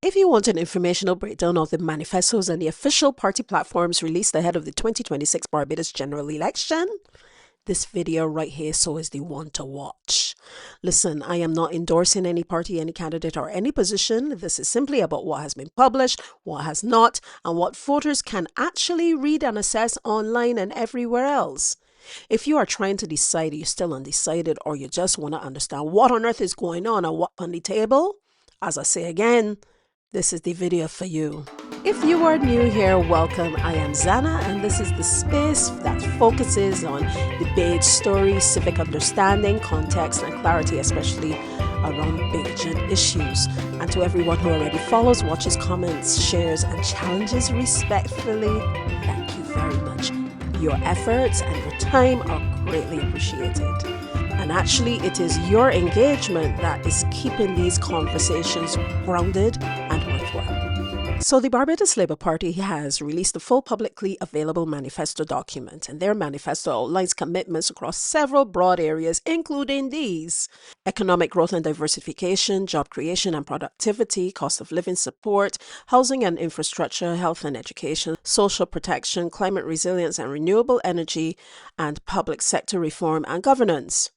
If you want an informational breakdown of the manifestos and the official party platforms released ahead of the 2026 Barbados General Election, this video right here is the one to watch. Listen, I am not endorsing any party, any candidate, or any position. This is simply about what has been published, what has not, and what voters can actually read and assess online and everywhere else. If you are trying to decide, you're still undecided, or you just want to understand what on earth is going on and what's on the table, as I say again, this is the video for you. If you are new here, welcome. I am Zana, and this is the space that focuses on debate, story, civic understanding, context, and clarity, especially around Bajan issues. And to everyone who already follows, watches, comments, shares, and challenges respectfully, thank you very much. Your efforts and your time are greatly appreciated. And actually, it is your engagement that is keeping these conversations grounded and worthwhile. So the Barbados Labour Party has released a full publicly available manifesto document, and their manifesto outlines commitments across several broad areas, including these: economic growth and diversification, job creation and productivity, cost of living support, housing and infrastructure, health and education, social protection, climate resilience and renewable energy, and public sector reform and governance.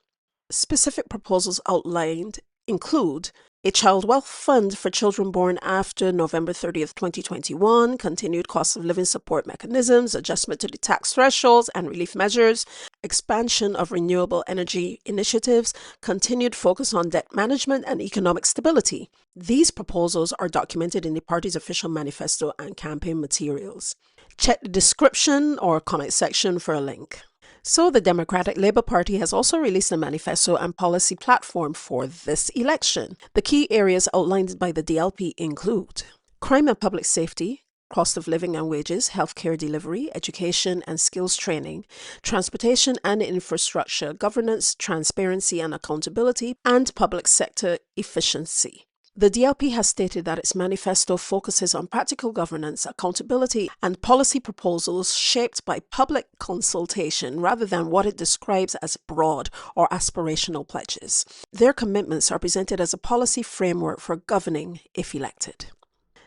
Specific proposals outlined include a child wealth fund for children born after November 30th, 2021, continued cost of living support mechanisms, adjustment to the tax thresholds and relief measures, expansion of renewable energy initiatives, continued focus on debt management and economic stability. These proposals are documented in the party's official manifesto and campaign materials. Check the description or comment section for a link. So the Democratic Labour Party has also released a manifesto and policy platform for this election. The key areas outlined by the DLP include crime and public safety, cost of living and wages, healthcare delivery, education and skills training, transportation and infrastructure, governance, transparency and accountability, and public sector efficiency. The DLP has stated that its manifesto focuses on practical governance, accountability, and policy proposals shaped by public consultation rather than what it describes as broad or aspirational pledges. Their commitments are presented as a policy framework for governing if elected.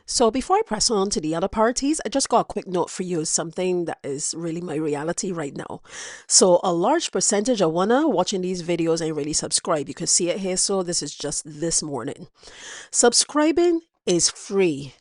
So before I press on to the other parties, I just got a quick note for you, something that is really my reality right now. So a large percentage of wanna watching these videos ain't really subscribe. You can see it here, so this is just this morning. Subscribing is free.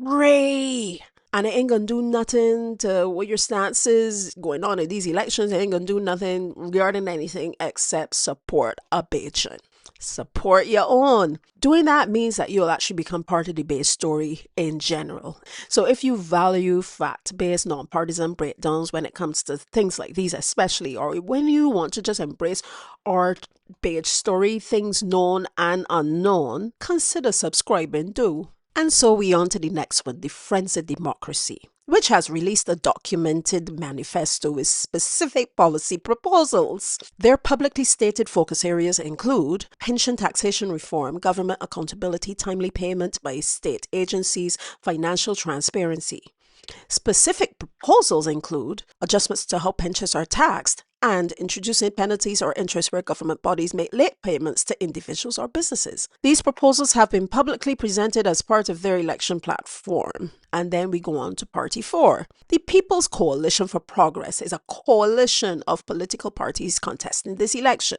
Free! And it ain't gonna do nothing to what your stance is going on in these elections. It ain't gonna do nothing regarding anything except support a Bajan. Support your own. Doing that means that you'll actually become part of the base story in general. So if you value fact-based, non-partisan breakdowns when it comes to things like these especially, or when you want to just embrace our base story, things known and unknown, consider subscribing too. And so we on to the next one, the Friends of Democracy, which has released a documented manifesto with specific policy proposals. Their publicly stated focus areas include pension taxation reform, government accountability, timely payment by state agencies, financial transparency. Specific proposals include adjustments to how pensions are taxed and introducing penalties or interest where government bodies make late payments to individuals or businesses. These proposals have been publicly presented as part of their election platform. And then we go on to Party 4. The People's Coalition for Progress is a coalition of political parties contesting this election.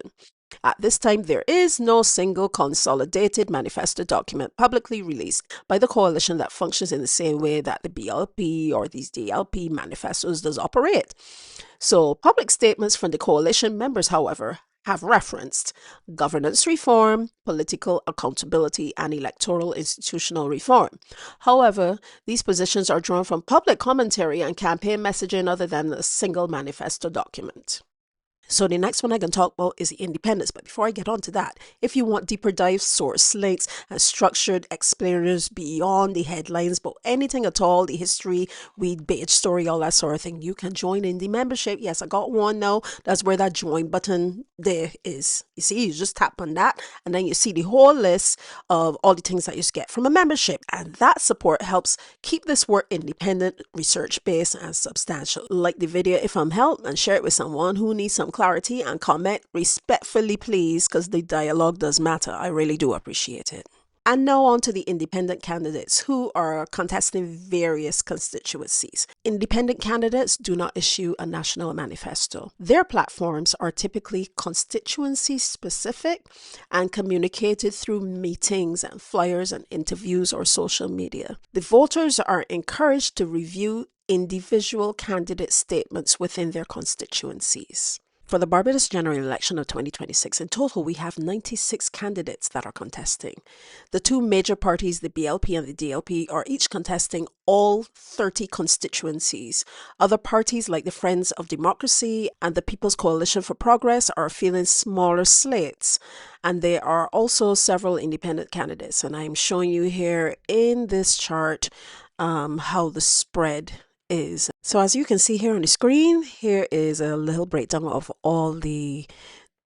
At this time, there is no single consolidated manifesto document publicly released by the coalition that functions in the same way that the BLP or these DLP manifestos does operate. So, public statements from the coalition members, however, have referenced governance reform, political accountability, and electoral institutional reform. However, these positions are drawn from public commentary and campaign messaging other than a single manifesto document. So the next one I can talk about is the independence. But before I get on to that, if you want deeper dive source links and structured explainers beyond the headlines, but anything at all, the history, weed, page story, all that sort of thing, you can join in the membership. Yes, I got one now. That's where that join button there is. You see, you just tap on that and then you see the whole list of all the things that you get from a membership. And that support helps keep this work independent, research-based, and substantial. Like the video if I'm helped and share it with someone who needs some clarity, and comment respectfully please, because the dialogue does matter. I really do appreciate it. And now on to the independent candidates who are contesting various constituencies. Independent candidates do not issue a national manifesto. Their platforms are typically constituency specific and communicated through meetings and flyers and interviews or social media. The voters are encouraged to review individual candidate statements within their constituencies. For the Barbados General Election of 2026, in total, we have 96 candidates that are contesting. The two major parties, the BLP and the DLP, are each contesting all 30 constituencies. Other parties like the Friends of Democracy and the People's Coalition for Progress are filling smaller slates. And there are also several independent candidates. And I'm showing you here in this chart how the spread is. So as you can see here on the screen, here is a little breakdown of all the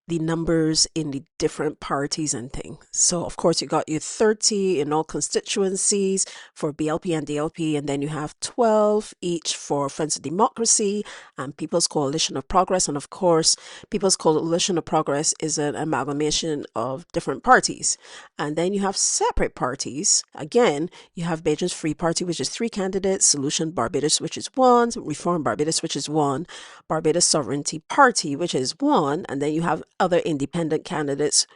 numbers in the different parties and things. So of course you got your 30 in all constituencies for BLP and DLP, and then you have 12 each for Friends of Democracy and People's Coalition of Progress. And of course, People's Coalition of Progress is an amalgamation of different parties. And then you have separate parties. Again, you have Bajans Free Party, which is 3 candidates, Solution Barbados, which is 1, Reform Barbados, which is 1, Barbados Sovereignty Party, which is 1, and then you have other independent candidates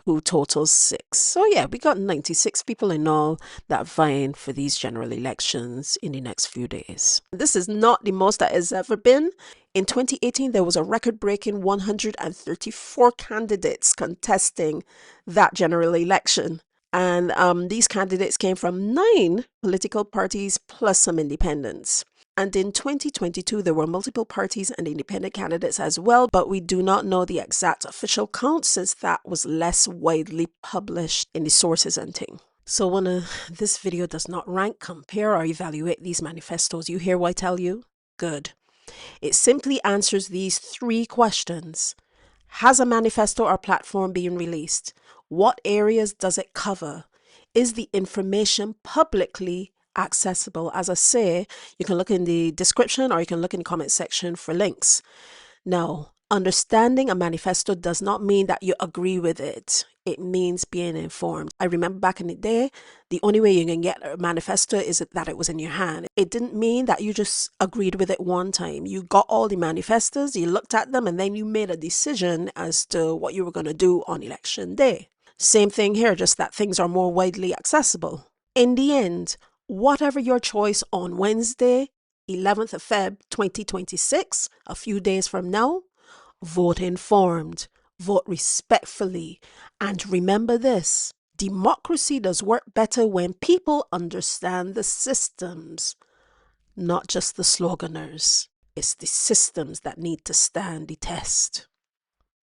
who totals 6. So yeah, we got 96 people in all that vying for these general elections in the next few days. This is not the most that has ever been. In 2018, there was a record-breaking 134 candidates contesting that general election. And these candidates came from 9 political parties plus some independents. And in 2022, there were multiple parties and independent candidates as well, but we do not know the exact official count since that was less widely published in the sources and thing. So when this video does not rank, compare, or evaluate these manifestos, you hear what I tell you? Good. It simply answers these 3 questions. Has a manifesto or platform been released? What areas does it cover? Is the information publicly accessible? As I say, you can look in the description or you can look in the comment section for links. Now, understanding a manifesto does not mean that you agree with it. It means being informed. I remember back in the day, the only way you can get a manifesto is that it was in your hand. It didn't mean that you just agreed with it one time. You got all the manifestos, you looked at them, and then you made a decision as to what you were going to do on election day. Same thing here, just that things are more widely accessible. In the end, whatever your choice on Wednesday, 11th of Feb 2026, a few days from now, vote informed, vote respectfully, and remember this: democracy does work better when people understand the systems, not just the sloganers. It's the systems that need to stand the test.